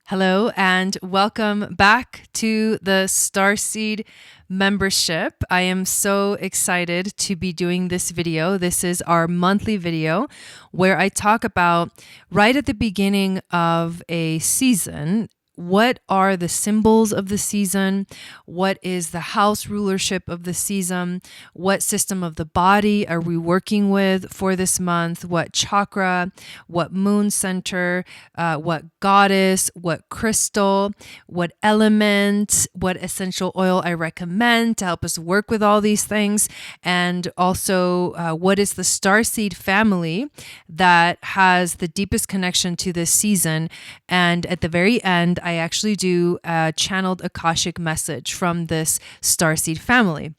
Hello and welcome back to the Starseed membership. I am so excited to be doing this video. This is our monthly video where I talk about right at the beginning of a season. What are the symbols of the season? What is the house rulership of the season? What system of the body are we working with for this month? What chakra? What moon center? What goddess? What crystal? What element? What essential oil I recommend to help us work with all these things? And also, what is the starseed family that has the deepest connection to this season? And at the very end, I actually do a channeled Akashic message from this starseed family.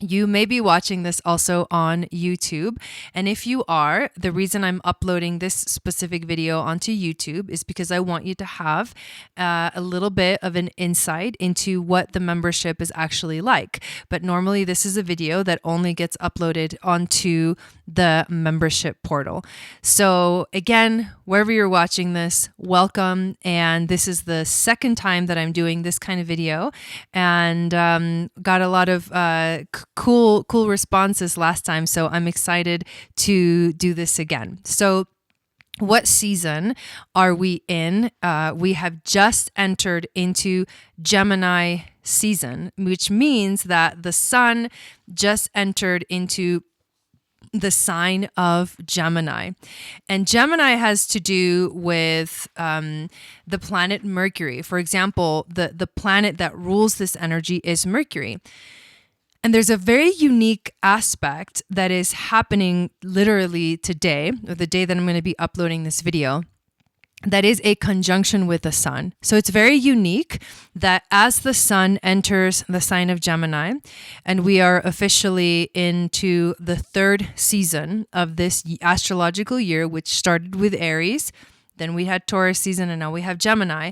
You may be watching this also on YouTube. And if you are, the reason I'm uploading this specific video onto YouTube is because I want you to have a little bit of an insight into what the membership is actually like. But normally this is a video that only gets uploaded onto the membership portal. So again, wherever you're watching this, welcome. And this is the second time that I'm doing this kind of video, and got a lot of cool responses last time. So I'm excited to do this again. So what season are we in? We have just entered into Gemini season, which means that the sun just entered into the sign of Gemini. And Gemini has to do with the planet Mercury. For example, the planet that rules this energy is Mercury. And there's a very unique aspect that is happening literally today, or the day that I'm going to be uploading this video, that is a conjunction with the sun. So it's very unique that as the sun enters the sign of Gemini, and we are officially into the third season of this astrological year, which started with Aries, then we had Taurus season, and now we have Gemini.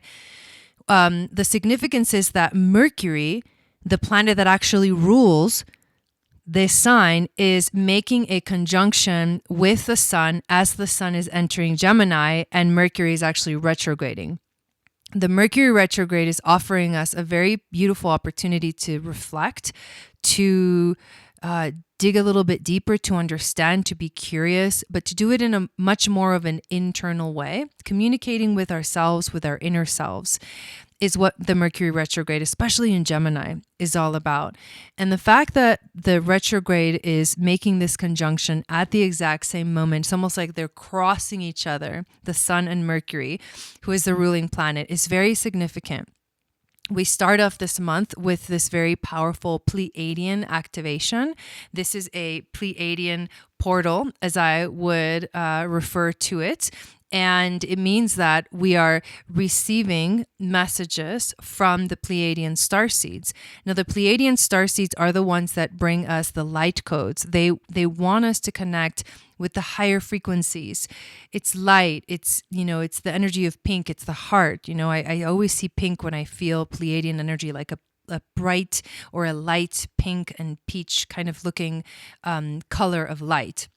The significance is that Mercury, the planet that actually rules this sign, is making a conjunction with the sun as the sun is entering Gemini, and Mercury is actually retrograding. The Mercury retrograde is offering us a very beautiful opportunity to reflect, to dig a little bit deeper, to understand, to be curious, but to do it in a much more of an internal way. Communicating with ourselves, with our inner selves, is what the Mercury retrograde, especially in Gemini, is all about. And the fact that the retrograde is making this conjunction at the exact same moment, it's almost like they're crossing each other, the sun and Mercury, who is the ruling planet, is very significant. We start off this month with this very powerful Pleiadian activation. This is a Pleiadian portal, as I would refer to it. And it means that we are receiving messages from the Pleiadian starseeds. Now, the Pleiadian starseeds are the ones that bring us the light codes. They want us to connect with the higher frequencies. It's light. It's the energy of pink. It's the heart. I always see pink when I feel Pleiadian energy, like a bright or a light pink and peach kind of looking color of light.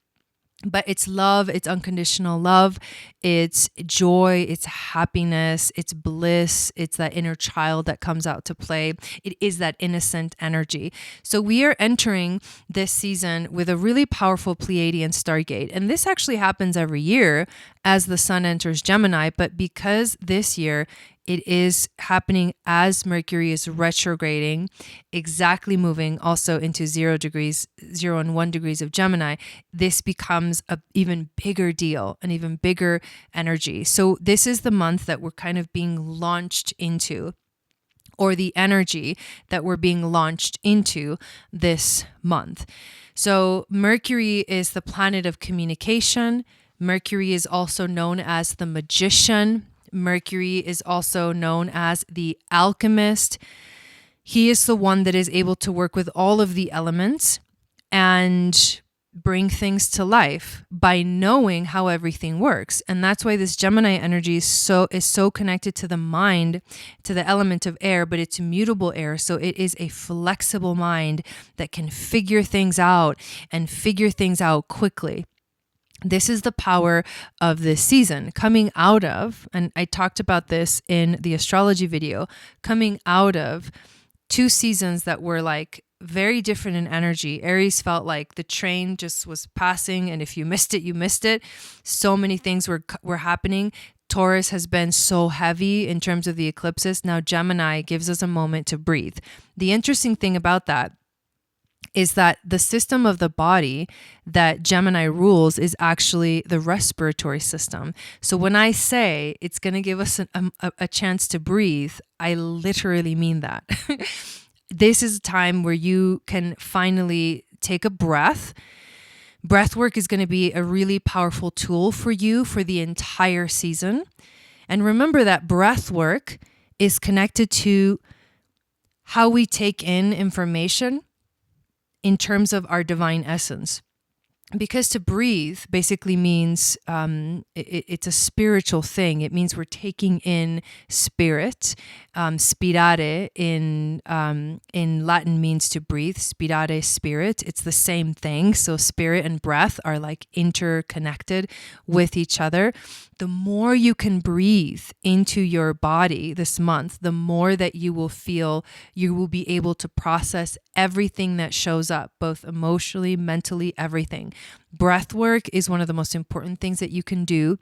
But it's love, it's unconditional love, it's joy, it's happiness, it's bliss, it's that inner child that comes out to play. It is that innocent energy. So we are entering this season with a really powerful Pleiadian stargate. And this actually happens every year as the sun enters Gemini. But because this year it is happening as Mercury is retrograding, exactly moving also into 0 and 1 degrees of Gemini, this becomes an even bigger deal, an even bigger energy. So this is the month that we're kind of being launched into, or the energy that we're being launched into this month. So Mercury is the planet of communication. Mercury is also known as the magician. Mercury is also known as the alchemist. He is the one that is able to work with all of the elements and bring things to life by knowing how everything works. And that's why this Gemini energy is so connected to the mind, to the element of air, but it's mutable air. So it is a flexible mind that can figure things out and figure things out quickly. This is the power of this season coming out of, and I talked about this in the astrology video, coming out of 2 seasons that were like very different in energy. Aries felt like the train just was passing, and if you missed it, you missed it. So many things were happening. Taurus has been so heavy in terms of the eclipses. Now Gemini gives us a moment to breathe. The interesting thing about that is that the system of the body that Gemini rules is actually the respiratory system. So when I say it's going to give us a chance to breathe, I literally mean that. This is a time where you can finally take a breath. Breath work is going to be a really powerful tool for you for the entire season. And remember that breath work is connected to how we take in information in terms of our divine essence. Because to breathe basically means it's a spiritual thing. It means we're taking in spirit. Spirare in Latin means to breathe. Spirare, spirit. It's the same thing. So spirit and breath are like interconnected with each other. The more you can breathe into your body this month, the more that you will feel you will be able to process everything that shows up, both emotionally, mentally, everything. Breath work is one of the most important things that you can do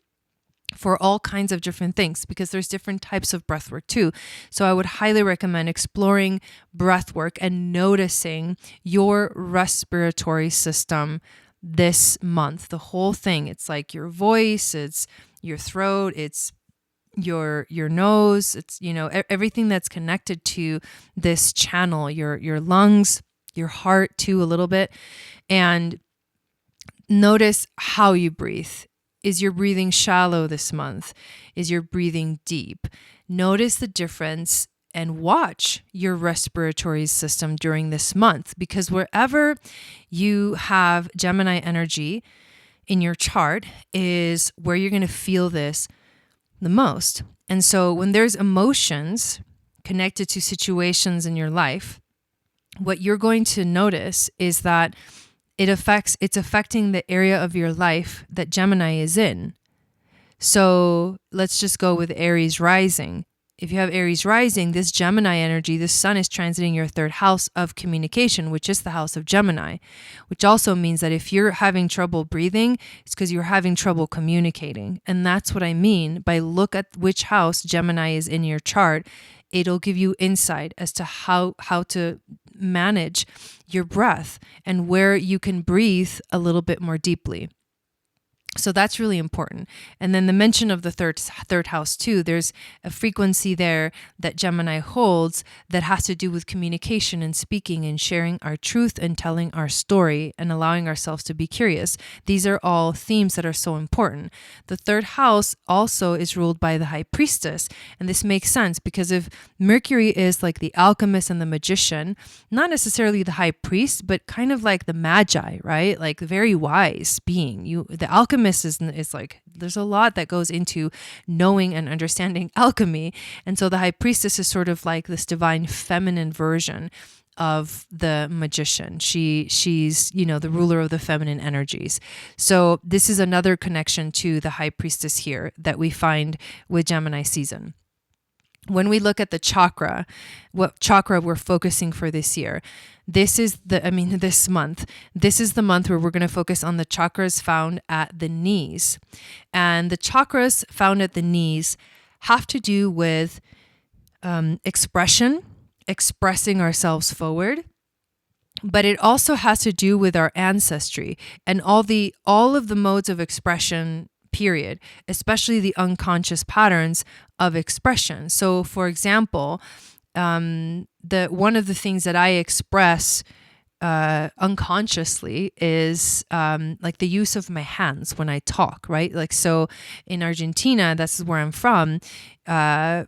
for all kinds of different things, because there's different types of breath work too. So I would highly recommend exploring breath work and noticing your respiratory system this month, the whole thing. It's like your voice, it's your throat, it's your nose, it's, you know, everything that's connected to this channel, your lungs, your heart too, a little bit. And notice how you breathe. Is your breathing shallow this month? Is your breathing deep? Notice the difference and watch your respiratory system during this month, because wherever you have Gemini energy in your chart is where you're going to feel this the most. And so when there's emotions connected to situations in your life, what you're going to notice is that it's affecting the area of your life that Gemini is in. So let's just go with Aries Rising. If you have Aries Rising, this Gemini energy, this sun is transiting your 3rd house of communication, which is the house of Gemini, which also means that if you're having trouble breathing, it's because you're having trouble communicating. And that's what I mean by look at which house Gemini is in your chart. It'll give you insight as to how to manage your breath and where you can breathe a little bit more deeply. So that's really important. And then the mention of the third house too, there's a frequency there that Gemini holds that has to do with communication and speaking and sharing our truth and telling our story and allowing ourselves to be curious. These are all themes that are so important. The 3rd house also is ruled by the High Priestess. And this makes sense because if Mercury is like the alchemist and the magician, not necessarily the high priest, but kind of like the magi, right? Like very wise being. The alchemist is like, there's a lot that goes into knowing and understanding alchemy. And so the High Priestess is sort of like this divine feminine version of the magician. She's, you know, the ruler of the feminine energies. So this is another connection to the High Priestess here that we find with Gemini season. When we look at the chakra, what chakra we're focusing for this year, this month, this is the month where we're going to focus on the chakras found at the knees. And the chakras found at the knees have to do with expression, expressing ourselves forward. But it also has to do with our ancestry and all of the modes of expression, period, especially the unconscious patterns of expression. So for example, one of the things that I express unconsciously is like the use of my hands when I talk, right? Like, so in Argentina, that's where I'm from,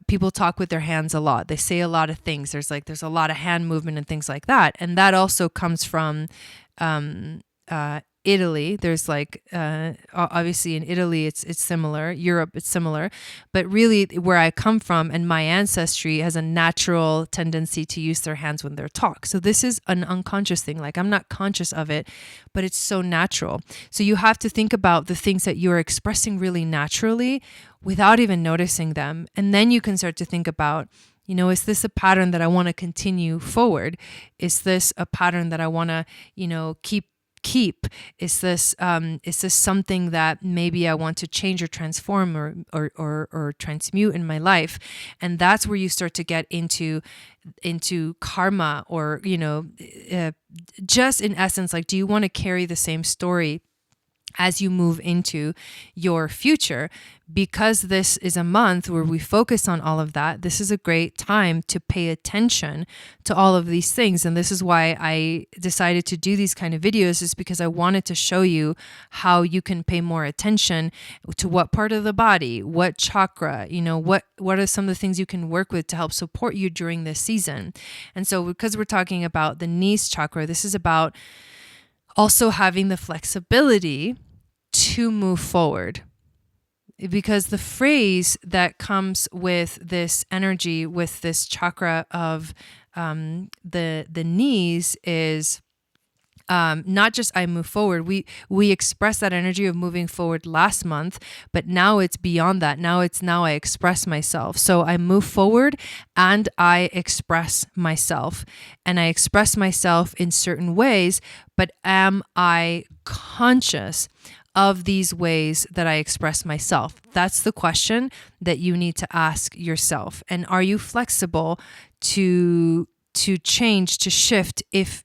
people talk with their hands a lot. They say a lot of things. There's a lot of hand movement and things like that. And that also comes from Italy. There's like, obviously in Italy, it's similar. Europe, it's similar. But really where I come from and my ancestry has a natural tendency to use their hands when they're talk. So this is an unconscious thing. Like I'm not conscious of it, but it's so natural. So you have to think about the things that you're expressing really naturally without even noticing them. And then you can start to think about, is this a pattern that I want to continue forward? Is this a pattern that I want to, keep? Is this something that maybe I want to change or transform or transmute in my life? And that's where you start to get into karma, or just in essence, like, do you want to carry the same story as you move into your future? Because this is a month where we focus on all of that, this is a great time to pay attention to all of these things. And this is why I decided to do these kind of videos, is because I wanted to show you how you can pay more attention to what part of the body, what chakra, what are some of the things you can work with to help support you during this season. And so because we're talking about the knees chakra, this is about also having the flexibility to move forward. Because the phrase that comes with this energy, with this chakra of the knees, is not just I move forward. We express that energy of moving forward last month, but now it's beyond that. Now I express myself. So I move forward and I express myself, and I express myself in certain ways, but am I conscious of these ways that I express myself? That's the question that you need to ask yourself. And are you flexible to change, to shift if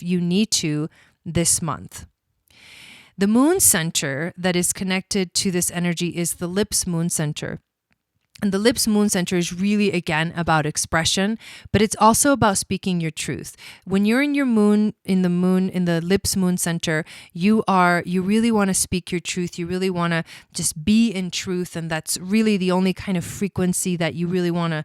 you need to this month? The moon center that is connected to this energy is the lips moon center. And the lips moon center is really, again, about expression, but it's also about speaking your truth. When you're in the lips moon center, you really want to speak your truth. You really want to just be in truth. And that's really the only kind of frequency that you really want to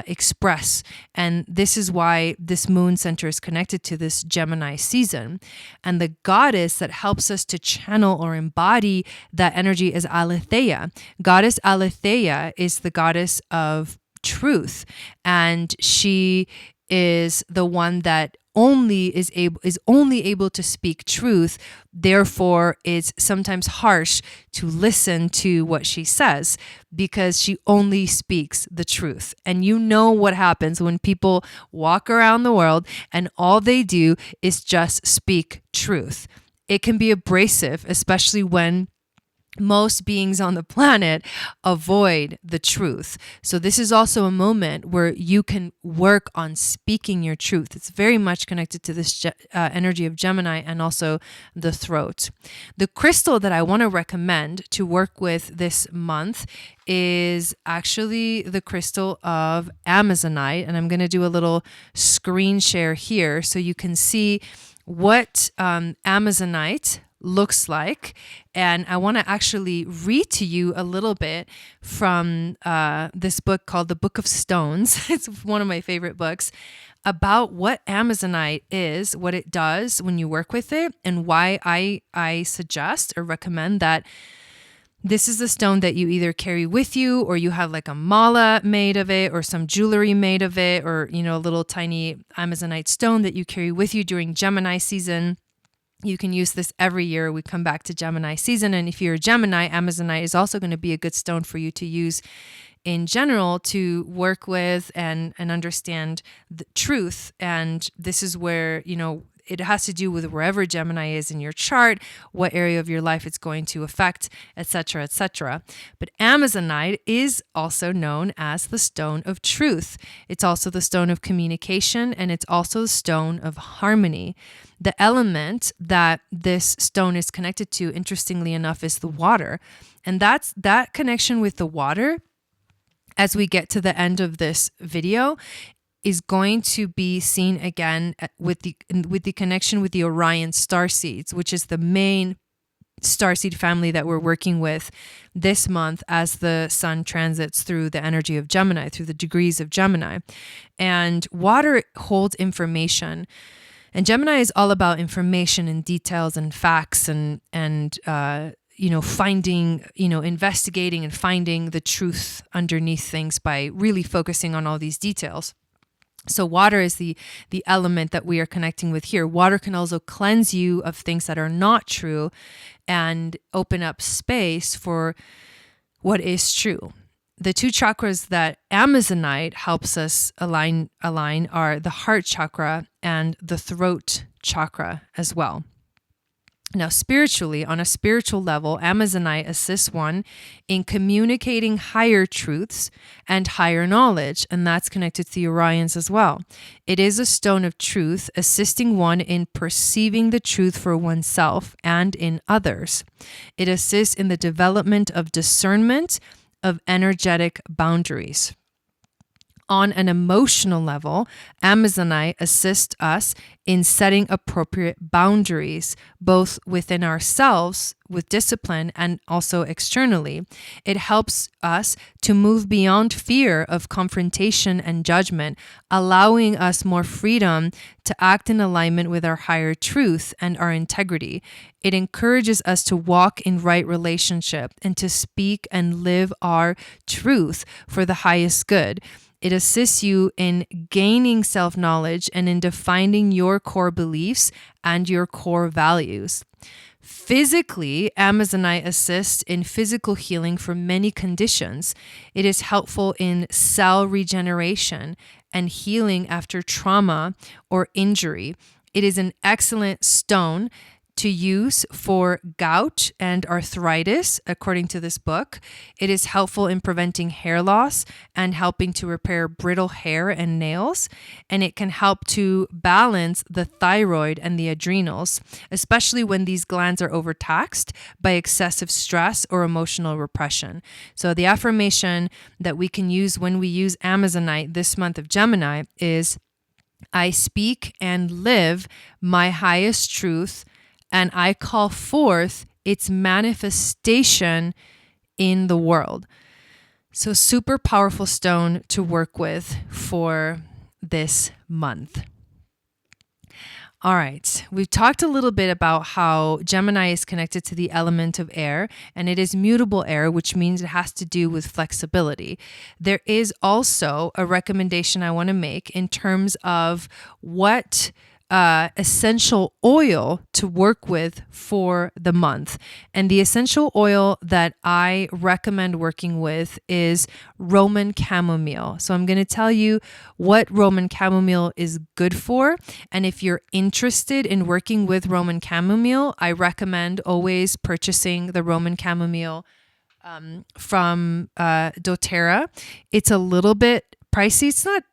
express. And this is why this moon center is connected to this Gemini season. And the goddess that helps us to channel or embody that energy is Aletheia. Goddess Aletheia is the goddess of truth. And she is the one that is only able to speak truth. Therefore, it's sometimes harsh to listen to what she says, because she only speaks the truth. And you know what happens when people walk around the world and all they do is just speak truth. It can be abrasive, especially when most beings on the planet avoid the truth. So this is also a moment where you can work on speaking your truth. It's very much connected to this energy of Gemini and also the throat. The crystal that I want to recommend to work with this month is actually the crystal of Amazonite. And I'm going to do a little screen share here so you can see what Amazonite looks like. And I want to actually read to you a little bit from this book called The Book of Stones. It's one of my favorite books, about what Amazonite is, what it does when you work with it, and why I suggest or recommend that this is the stone that you either carry with you, or you have like a mala made of it, or some jewelry made of it, or a little tiny Amazonite stone that you carry with you during Gemini season. You can use this every year. We come back to Gemini season. And if you're a Gemini, Amazonite is also going to be a good stone for you to use in general to work with and understand the truth. And this is where, it has to do with wherever Gemini is in your chart, what area of your life it's going to affect, etc., etc. But Amazonite is also known as the stone of truth. It's also the stone of communication, and it's also the stone of harmony. The element that this stone is connected to, interestingly enough, is the water. And that connection with the water, as we get to the end of this video, is going to be seen again with the connection with the Orion starseeds, which is the main starseed family that we're working with this month as the sun transits through the energy of Gemini, through the degrees of Gemini. And water holds information. And Gemini is all about information and details and facts and finding, investigating and finding the truth underneath things by really focusing on all these details. So water is the element that we are connecting with here. Water can also cleanse you of things that are not true and open up space for what is true. The two chakras that Amazonite helps us align are the heart chakra and the throat chakra as well. Now, spiritually, on a spiritual level, Amazonite assists one in communicating higher truths and higher knowledge, and that's connected to the Orions as well. It is a stone of truth, assisting one in perceiving the truth for oneself and in others. It assists in the development of discernment of energetic boundaries. On an emotional level, Amazonite assists us in setting appropriate boundaries, both within ourselves with discipline and also externally. It helps us to move beyond fear of confrontation and judgment, allowing us more freedom to act in alignment with our higher truth and our integrity. It encourages us to walk in right relationship and to speak and live our truth for the highest good. It assists you in gaining self-knowledge and in defining your core beliefs and your core values. Physically, Amazonite assists in physical healing for many conditions. It is helpful in cell regeneration and healing after trauma or injury. It is an excellent stone to use for gout and arthritis, according to this book. It is helpful in preventing hair loss and helping to repair brittle hair and nails. And it can help to balance the thyroid and the adrenals, especially when these glands are overtaxed by excessive stress or emotional repression. So the affirmation that we can use when we use Amazonite this month of Gemini is, I speak and live my highest truth, and I call forth its manifestation in the world. So super powerful stone to work with for this month. All right, we've talked a little bit about how Gemini is connected to the element of air, and it is mutable air, which means it has to do with flexibility. There is also a recommendation I want to make in terms of what essential oil to work with for the month. And the essential oil that I recommend working with is Roman chamomile. So I'm going to tell you what Roman chamomile is good for. And if you're interested in working with Roman chamomile, I recommend always purchasing the Roman chamomile from doTERRA. It's a little bit pricey. It's not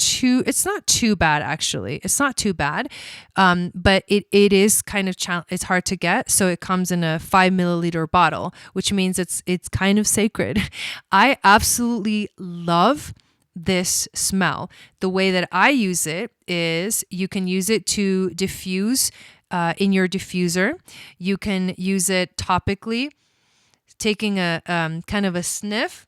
too bad, actually. It's not too bad. But it is kind of, it's hard to get. So it comes in a 5 milliliter bottle, which means it's kind of sacred. I absolutely love this smell. The way that I use it is you can use it to diffuse in your diffuser. You can use it topically. Taking a kind of a sniff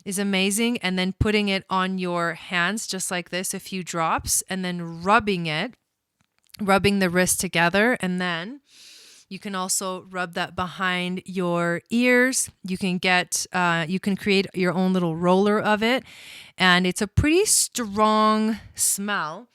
is amazing, and then putting it on your hands just like this, a few drops, and then rubbing the wrist together, and then you can also rub that behind your ears. You can create your own little roller of it, and it's a pretty strong smell.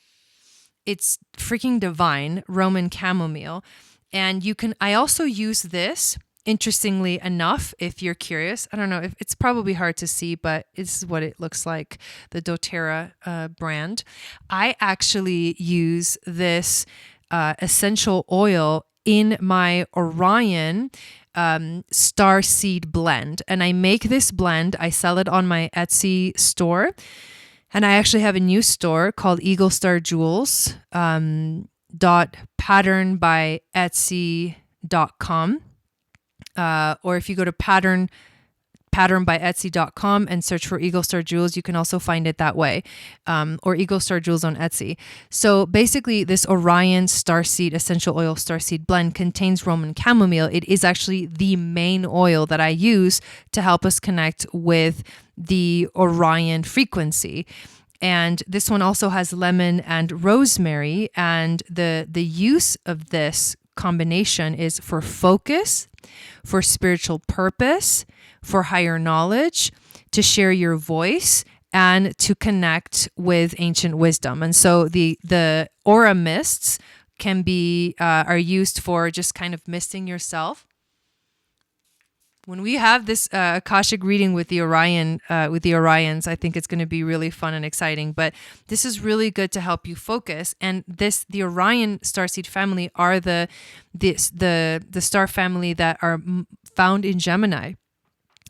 It's freaking divine, Roman chamomile. And I also use this, interestingly enough, if you're curious, I don't know if it's probably hard to see, but this is what it looks like, the doTERRA brand. I actually use this essential oil in my Orion Starseed blend. And I make this blend, I sell it on my Etsy store. And I actually have a new store called Eagle Star Jewels, patternbyetsy.com. Or if you go to patternbyetsy.com and search for Eagle Star Jewels, you can also find it that way, or Eagle Star Jewels on Etsy. So basically, this Orion Starseed Essential Oil Starseed Blend contains Roman chamomile. It is actually the main oil that I use to help us connect with the Orion frequency. And this one also has lemon and rosemary. And the use of this combination is for focus, for spiritual purpose, for higher knowledge, to share your voice, and to connect with ancient wisdom. And so the aura mists can be are used for just kind of misting yourself. When we have this Akashic reading with the Orions, I think it's going to be really fun and exciting. But this is really good to help you focus. And the Orion starseed family are the star family that are found in Gemini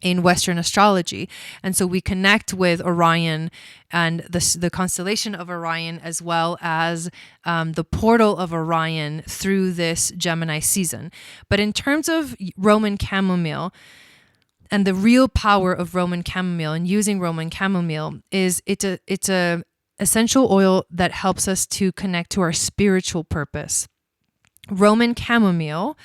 in Western astrology. And so we connect with Orion and the constellation of Orion, as well as the portal of Orion through this Gemini season. But in terms of Roman chamomile and the real power of Roman chamomile and using Roman chamomile is it's a essential oil that helps us to connect to our spiritual purpose. Roman chamomile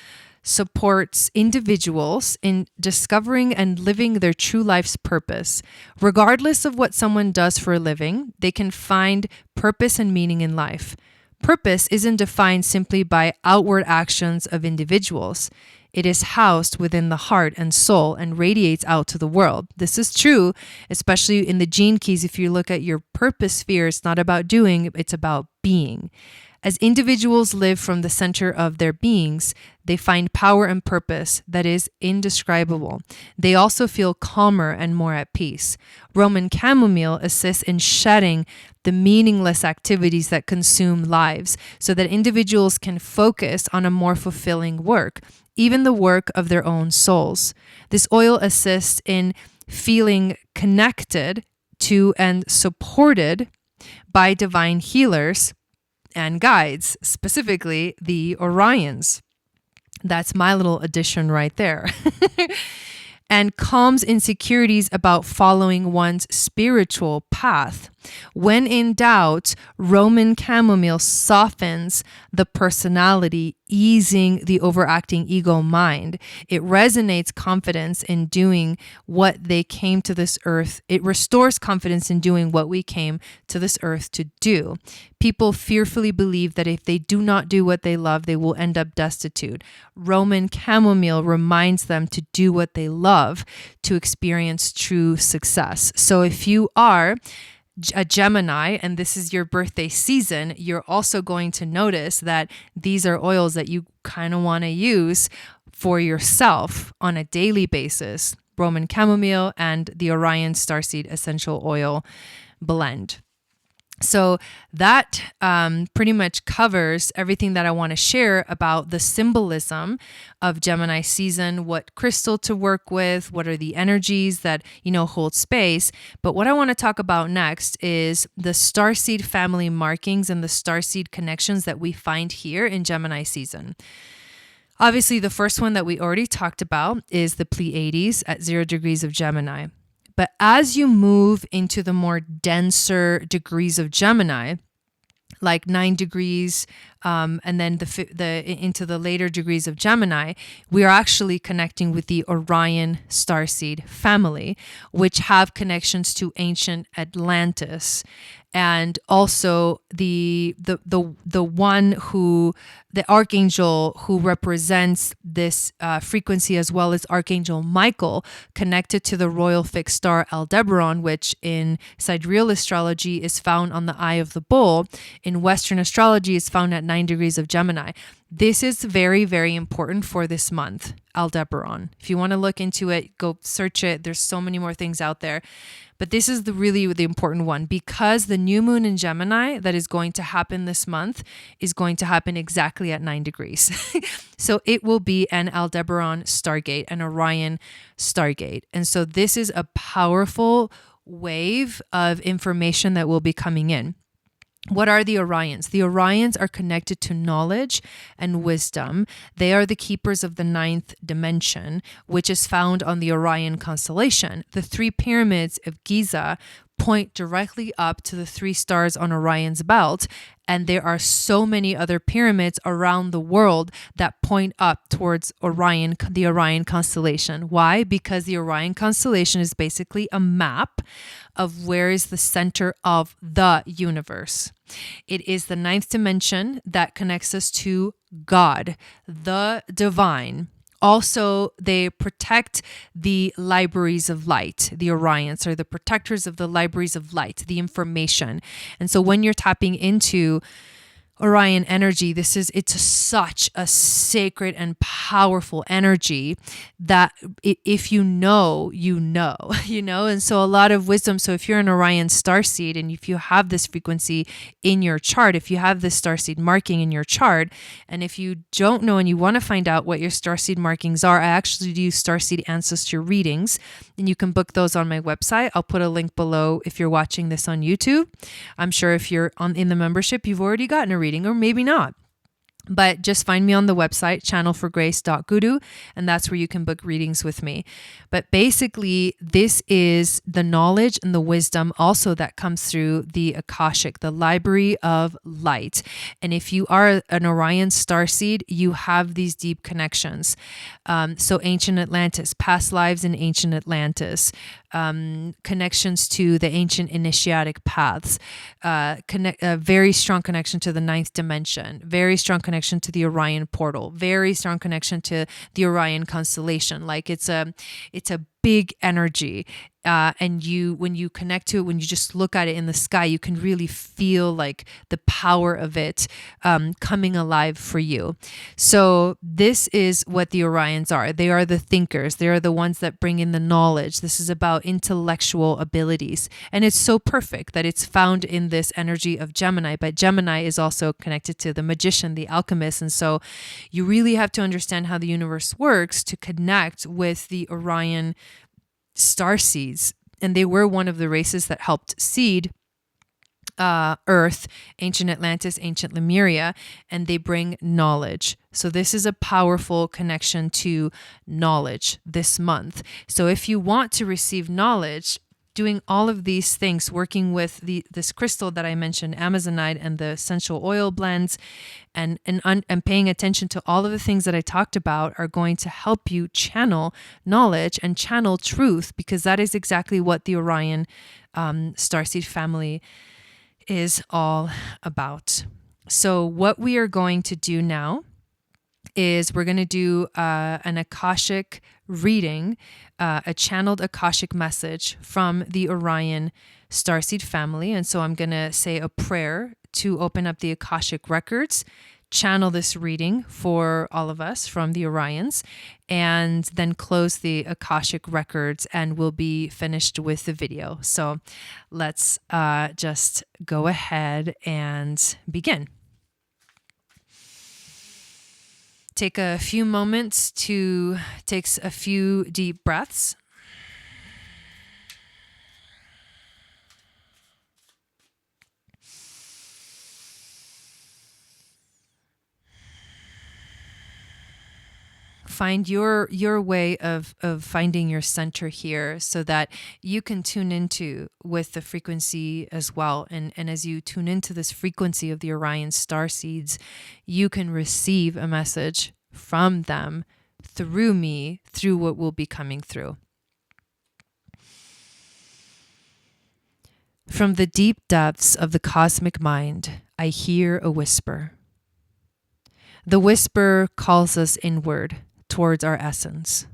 supports individuals in discovering and living their true life's purpose. Regardless of what someone does for a living, they can find purpose and meaning in life. Purpose isn't defined simply by outward actions of individuals. It is housed within the heart and soul and radiates out to the world. This is true, especially in the gene keys. If you look at your purpose sphere, it's not about doing, it's about being. As individuals live from the center of their beings, they find power and purpose that is indescribable. They also feel calmer and more at peace. Roman chamomile assists in shedding the meaningless activities that consume lives so that individuals can focus on a more fulfilling work, even the work of their own souls. This oil assists in feeling connected to and supported by divine healers and guides, specifically the Orions. That's my little addition right there. And calms insecurities about following one's spiritual path. When in doubt, Roman chamomile softens the personality, easing the overacting ego mind. It resonates confidence in doing what they came to this earth. It restores confidence in doing what we came to this earth to do. People fearfully believe that if they do not do what they love, they will end up destitute. Roman chamomile reminds them to do what they love to experience true success. So if you are a Gemini and this is your birthday season, you're also going to notice that these are oils that you kind of want to use for yourself on a daily basis. Roman chamomile and the Orion Starseed essential oil blend. So that pretty much covers everything that I want to share about the symbolism of Gemini season, what crystal to work with, what are the energies that, hold space. But what I want to talk about next is the starseed family markings and the starseed connections that we find here in Gemini season. Obviously, the first one that we already talked about is the Pleiades at 0 degrees of Gemini. But as you move into the more denser degrees of Gemini, like 9 degrees, and then into the later degrees of Gemini, we are actually connecting with the Orion Starseed family, which have connections to ancient Atlantis, and also the archangel who represents this frequency, as well as Archangel Michael, connected to the royal fixed star Aldebaran, which in sidereal astrology is found on the eye of the bull. In Western astrology is found at 9 degrees of Gemini. This is very, very important for this month, Aldebaran. If you want to look into it, go search it. There's so many more things out there. But this is really the important one, because the new moon in Gemini that is going to happen this month is going to happen exactly at 9 degrees. So it will be an Aldebaran Stargate, an Orion Stargate. And so this is a powerful wave of information that will be coming in. What are the Orions? The Orions are connected to knowledge and wisdom. They are the keepers of the 9th dimension, which is found on the Orion constellation. The 3 pyramids of Giza point directly up to the 3 stars on Orion's belt. And there are so many other pyramids around the world that point up towards Orion, the Orion constellation. Why? Because the Orion constellation is basically a map of where is the center of the universe. It is the 9th dimension that connects us to God, the divine. Also, they protect the libraries of light. The Orions are the protectors of the libraries of light, the information. And so when you're tapping into Orion energy, it's such a sacred and powerful energy that if you know, and so a lot of wisdom. So if you're an Orion starseed and if you have this frequency in your chart, if you have this starseed marking in your chart, and if you don't know and you want to find out what your starseed markings are, I actually do starseed ancestor readings, and you can book those on my website. I'll put a link below if you're watching this on YouTube. I'm sure if you're in the membership, you've already gotten a reading, or maybe not. But just find me on the website, channelforgrace.guru, and that's where you can book readings with me. But basically, this is the knowledge and the wisdom also that comes through the Akashic, the library of light. And if you are an Orion starseed, you have these deep connections. So ancient Atlantis, past lives in ancient Atlantis, connections to the ancient initiatic paths, a very strong connection to the 9th dimension, very strong connection to the Orion portal, very strong connection to the Orion constellation. Like it's a big energy. And when you connect to it, when you just look at it in the sky, you can really feel like the power of it coming alive for you. So this is what the Orions are. They are the thinkers. They are the ones that bring in the knowledge. This is about intellectual abilities. And it's so perfect that it's found in this energy of Gemini. But Gemini is also connected to the magician, the alchemist. And so you really have to understand how the universe works to connect with the Orion starseeds. And they were one of the races that helped seed Earth, ancient Atlantis, ancient Lemuria, and they bring knowledge. So this is a powerful connection to knowledge this month. So if you want to receive knowledge, doing all of these things, working with this crystal that I mentioned, Amazonite, and the essential oil blends, and paying attention to all of the things that I talked about are going to help you channel knowledge and channel truth, because that is exactly what the Orion starseed family is all about. So what we are going to do now is we're going to do an Akashic reading, a channeled Akashic message from the Orion starseed family. And so I'm going to say a prayer to open up the Akashic records, channel this reading for all of us from the Orions, and then close the Akashic records, and we'll be finished with the video. So let's just go ahead and begin. Take a few moments to take a few deep breaths. Find your way of finding your center here, so that you can tune into with the frequency as well. And as you tune into this frequency of the Orion starseeds, you can receive a message from them through me, through what will be coming through. From the deep depths of the cosmic mind, I hear a whisper. The whisper calls us inward, towards our essence.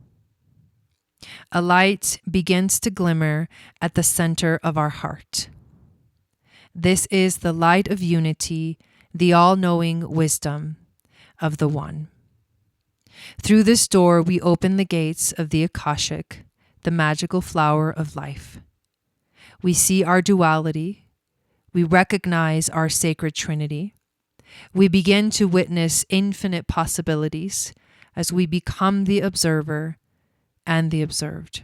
A light begins to glimmer at the center of our heart. This is the light of unity, the all-knowing wisdom of the One. Through this door, we open the gates of the Akashic, the magical flower of life. We see our duality. We recognize our sacred trinity. We begin to witness infinite possibilities as we become the observer and the observed.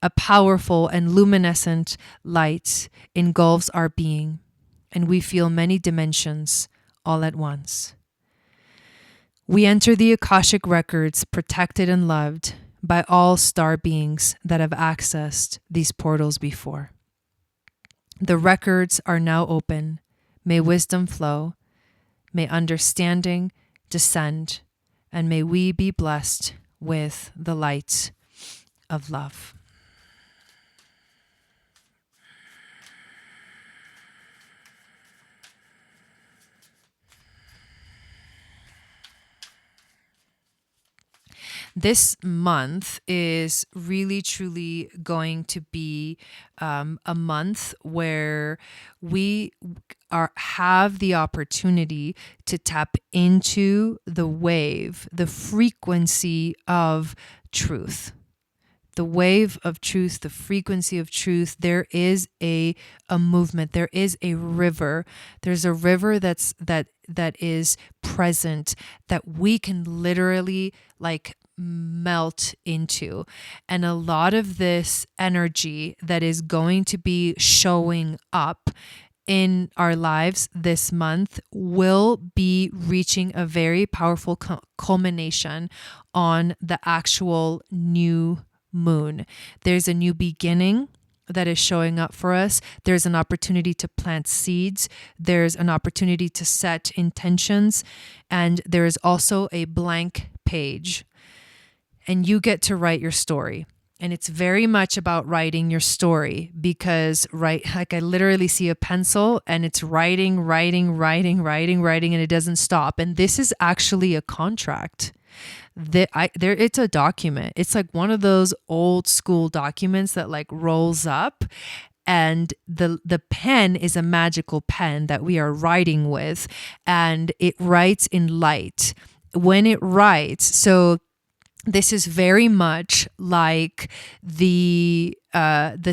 A powerful and luminescent light engulfs our being, and we feel many dimensions all at once. We enter the Akashic records protected and loved by all star beings that have accessed these portals before. The records are now open. May wisdom flow. May understanding descend. And may we be blessed with the light of love. This month is really, truly going to be a month where we have the opportunity to tap into the wave, the frequency of truth. The wave of truth, the frequency of truth. There is a movement. There is a river. There's a river that is present that we can literally like melt into. And a lot of this energy that is going to be showing up in our lives this month will be reaching a very powerful culmination on the actual new moon. There's a new beginning that is showing up for us. There's an opportunity to plant seeds. There's an opportunity to set intentions. And there is also a blank page. And you get to write your story. And it's very much about writing your story because, like I literally see a pencil and it's writing, and it doesn't stop. And this is actually a contract. It's a document. It's like one of those old school documents that like rolls up, and the pen is a magical pen that we are writing with, and it writes in light. When it writes, so this is very much like the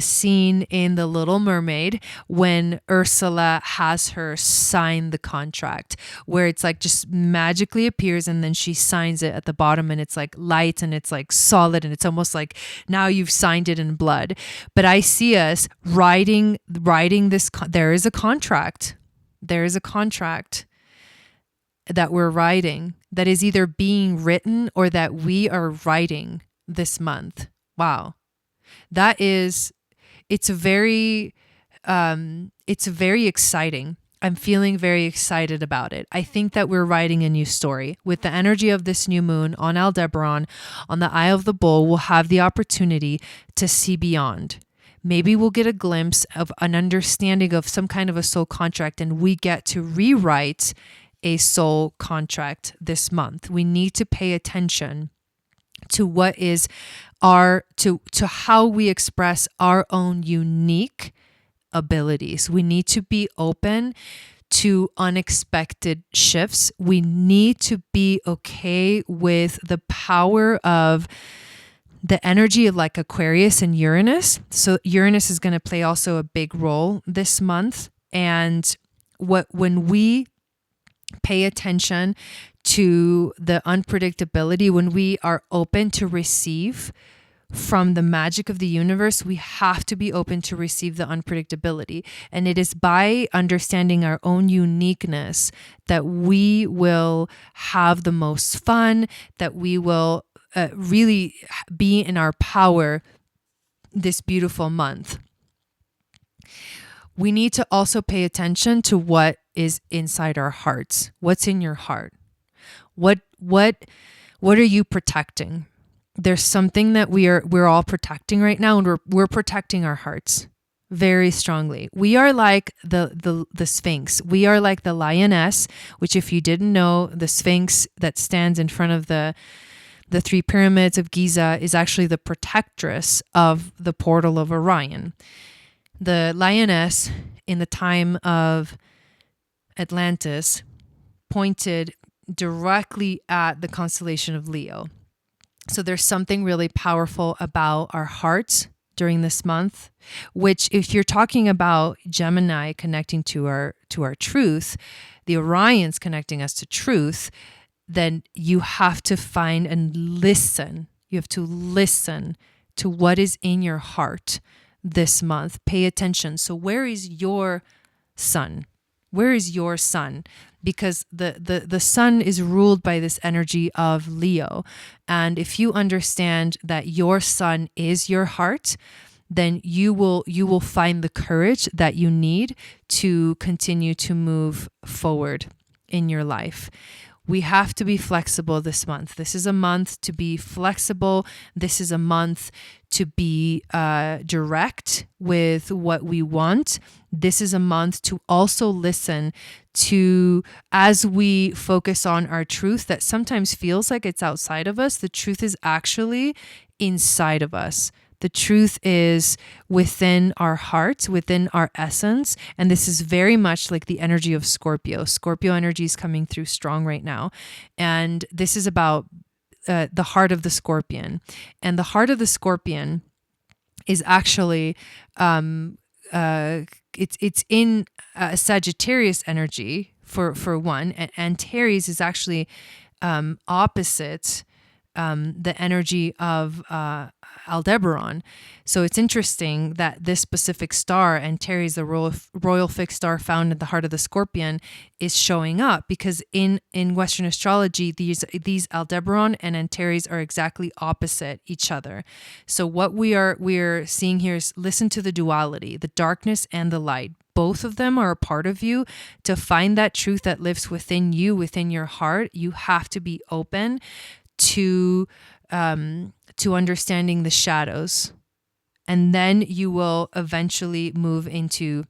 scene in The Little Mermaid when Ursula has her sign the contract, where it's like just magically appears and then she signs it at the bottom and it's like light and it's like solid and it's almost like now you've signed it in blood. But I see us writing this. There is a contract. There is a contract that we're writing, that is either being written or that we are writing this month. Wow. It's very exciting. I'm feeling very excited about it. I think that we're writing a new story. With the energy of this new moon on Aldebaran, on the Eye of the Bull, we'll have the opportunity to see beyond. Maybe we'll get a glimpse of an understanding of some kind of a soul contract, and we get to rewrite a soul contract this month. We need to pay attention to what is to how we express our own unique abilities. We need to be open to unexpected shifts. We need to be okay with the power of the energy of like Aquarius and Uranus. So Uranus is going to play also a big role this month. And when we pay attention to the unpredictability, when we are open to receive from the magic of the universe, we have to be open to receive the unpredictability. And it is by understanding our own uniqueness that we will have the most fun, that we will really be in our power this beautiful month. We need to also pay attention to what is inside our hearts. What's in your heart? What are you protecting? There's something that we're all protecting right now, and we're protecting our hearts very strongly. We are like the Sphinx. We are like the lioness, which, if you didn't know, the Sphinx that stands in front of the three pyramids of Giza is actually the protectress of the portal of Orion. The lioness in the time of Atlantis pointed directly at the constellation of Leo. So there's something really powerful about our hearts during this month, which, if you're talking about Gemini connecting to our truth, the Orions connecting us to truth, then you have to find and listen. You have to listen to what is in your heart this month. Pay attention. So where is your sun? Where is your sun? Because the sun is ruled by this energy of Leo. And if you understand that your sun is your heart, then you will find the courage that you need to continue to move forward in your life. We have to be flexible this month. This is a month to be flexible. This is a month to be direct with what we want. This is a month to also listen to, as we focus on our truth that sometimes feels like it's outside of us, the truth is actually inside of us. The truth is within our hearts, within our essence. And this is very much like the energy of Scorpio. Scorpio energy is coming through strong right now. And this is about the heart of the Scorpion. And the heart of the Scorpion is actually, it's in Sagittarius energy for one. And Antares is actually opposite the energy of Aldebaran. So it's interesting that this specific star, Antares, the royal fixed star found at the heart of the Scorpion, is showing up because in Western astrology, these Aldebaran and Antares are exactly opposite each other. So what we're seeing here is listen to the duality, the darkness and the light. Both of them are a part of you. To find that truth that lives within you, within your heart, you have to be open to understanding the shadows, and then you will eventually move into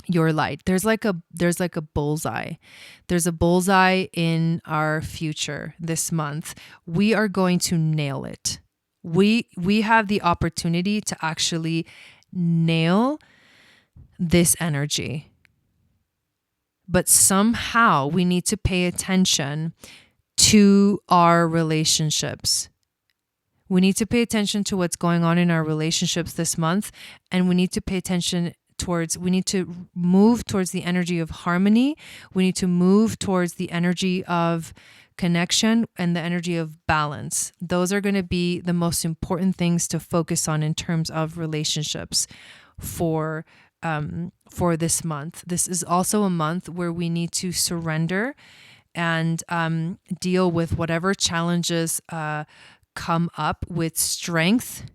your light. There's like a bullseye. There's a bullseye in our future this month. We are going to nail it. We have the opportunity to actually nail this energy. But somehow we need to pay attention to our relationships. We need to pay attention to what's going on in our relationships this month, and we need to pay attention we need to move towards the energy of harmony. We need to move towards the energy of connection and the energy of balance. Those are going to be the most important things to focus on in terms of relationships for this month. This is also a month where we need to surrender and deal with whatever challenges come up with strength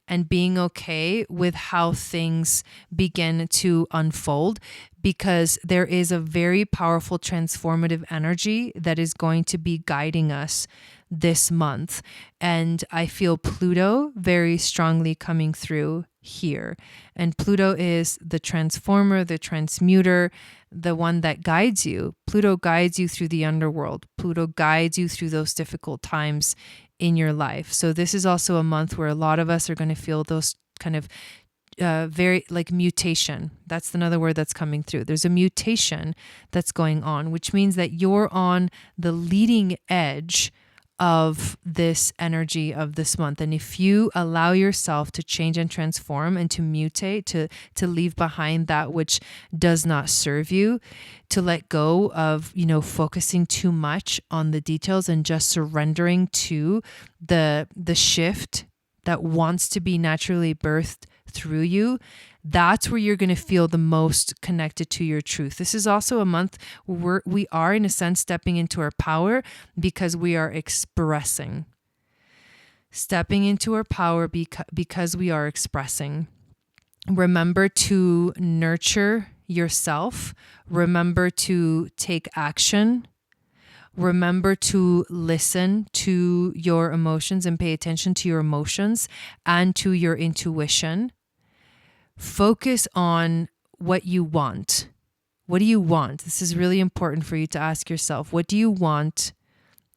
and being okay with how things begin to unfold, because there is a very powerful transformative energy that is going to be guiding us this month. And I feel Pluto very strongly coming through here. And Pluto is the transformer, the transmuter, the one that guides you. Pluto guides you through the underworld. Pluto guides you through those difficult times in your life. So this is also a month where a lot of us are going to feel those kind of very like mutation. That's another word that's coming through. There's a mutation that's going on, which means that you're on the leading edge of this energy of this month. And if you allow yourself to change and transform and to mutate, to leave behind that which does not serve you, to let go of, focusing too much on the details and just surrendering to the shift that wants to be naturally birthed through you, that's where you're going to feel the most connected to your truth. This is also a month where we are, in a sense, stepping into our power because we are expressing. Stepping into our power because we are expressing. Remember to nurture yourself. Remember to take action. Remember to listen to your emotions and pay attention to your emotions and to your intuition. Focus on what you want. What do you want? This is really important for you to ask yourself. What do you want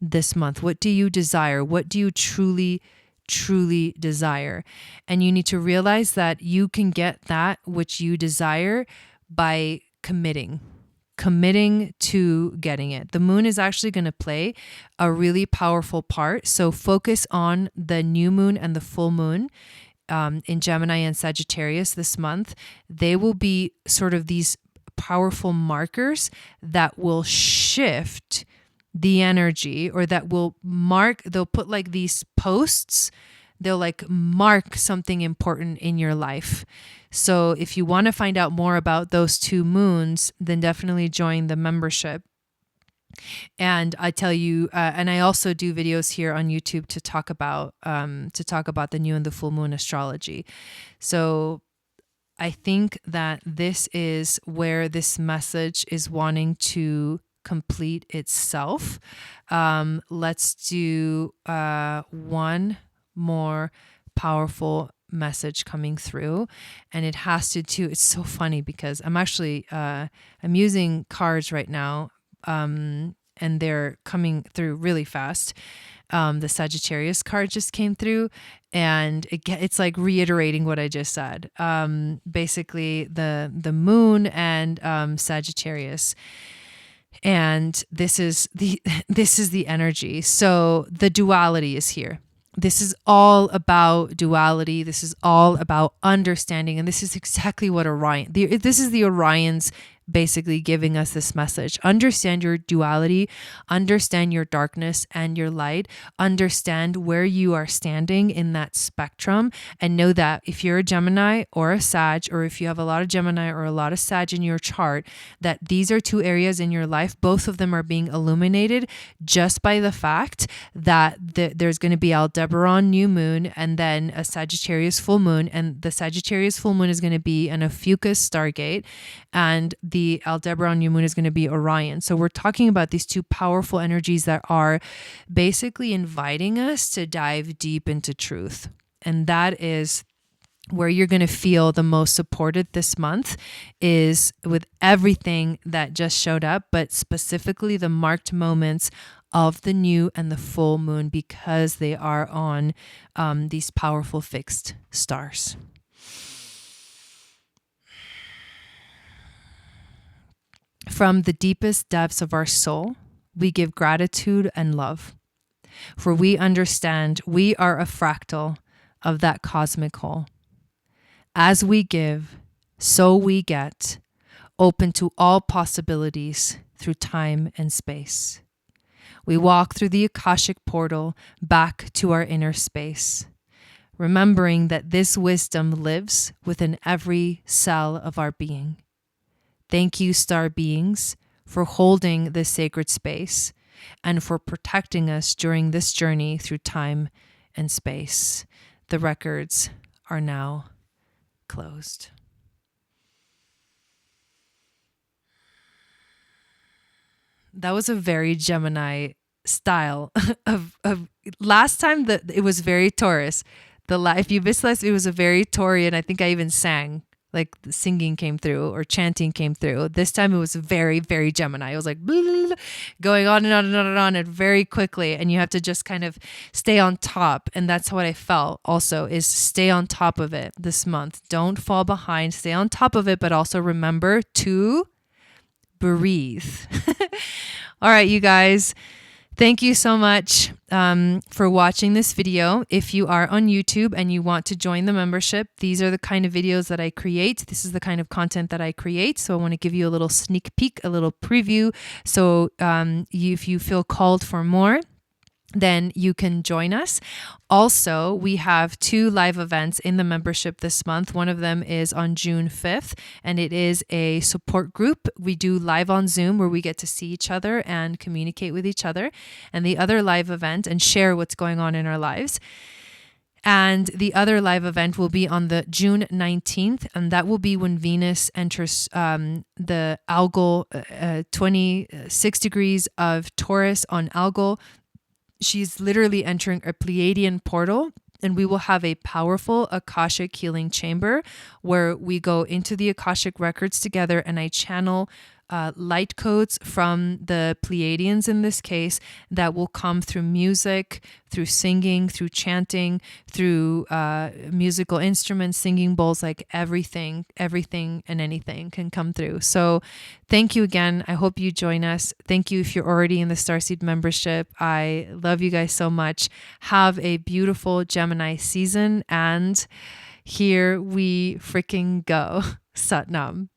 this month? What do you desire? What do you truly, truly desire? And you need to realize that you can get that which you desire by committing to getting it. The moon is actually going to play a really powerful part. So focus on the new moon and the full moon in Gemini and Sagittarius this month. They will be sort of these powerful markers that will shift the energy, or that will mark, they'll put like these posts, they'll like mark something important in your life. So if you want to find out more about those two moons, then definitely join the membership. And I tell you, and I also do videos here on YouTube to talk about the new and the full moon astrology. So I think that this is where this message is wanting to complete itself. Let's do one more powerful message coming through, and it has to do. It's so funny because I'm actually I'm using cards right now, and they're coming through really fast. The Sagittarius card just came through, and it's like reiterating what I just said. Basically, the moon and Sagittarius, and this is the energy. So the duality is here. This is all about duality. This is all about understanding, and this is exactly what Orion. This is the Orions basically giving us this message. Understand your duality, understand your darkness and your light, understand where you are standing in that spectrum, and know that if you're a Gemini or a Sag, or if you have a lot of Gemini or a lot of Sag in your chart, that these are two areas in your life. Both of them are being illuminated just by the fact that there's going to be Aldebaran new moon and then a Sagittarius full moon, and the Sagittarius full moon is going to be an Ophiuchus Stargate, and the Aldebaran new moon is going to be Orion. So we're talking about these two powerful energies that are basically inviting us to dive deep into truth. And that is where you're going to feel the most supported this month, is with everything that just showed up, but specifically the marked moments of the new and the full moon, because they are on these powerful fixed stars. From the deepest depths of our soul, we give gratitude and love, for we understand we are a fractal of that cosmic whole. As we give, so we get, open to all possibilities through time and space. We walk through the Akashic portal back to our inner space, remembering that this wisdom lives within every cell of our being. Thank you, star beings, for holding this sacred space and for protecting us during this journey through time and space. The records are now closed. That was a very Gemini style of last time that it was very Taurus. If you missed last, it was a very Taurian. I think I even sang. Like the singing came through or chanting came through. This time it was very, very Gemini. It was like blah, blah, blah, going on and on and on and on and very quickly. And you have to just kind of stay on top. And that's what I felt also, is stay on top of it this month. Don't fall behind. Stay on top of it, but also remember to breathe. All right, you guys. Thank you so much for watching this video. If you are on YouTube and you want to join the membership, these are the kind of videos that I create. This is the kind of content that I create. So I want to give you a little sneak peek, a little preview. So if you feel called for more, then you can join us. Also, we have 2 live events in the membership this month. One of them is on June 5th, and it is a support group. We do live on Zoom where we get to see each other and communicate with each other. And the other live event, and share what's going on in our lives. And the other live event will be on the June 19th, and that will be when Venus enters the algal 26 degrees of Taurus on algal. She's literally entering a Pleiadian portal, and we will have a powerful Akashic healing chamber where we go into the Akashic records together, and I channel light codes from the Pleiadians in this case that will come through music, through singing, through chanting, through musical instruments, singing bowls, like everything and anything can come through. So thank you again. I hope you join us. Thank you if you're already in the Starseed membership. I love you guys so much. Have a beautiful Gemini season, and here we freaking go. Satnam.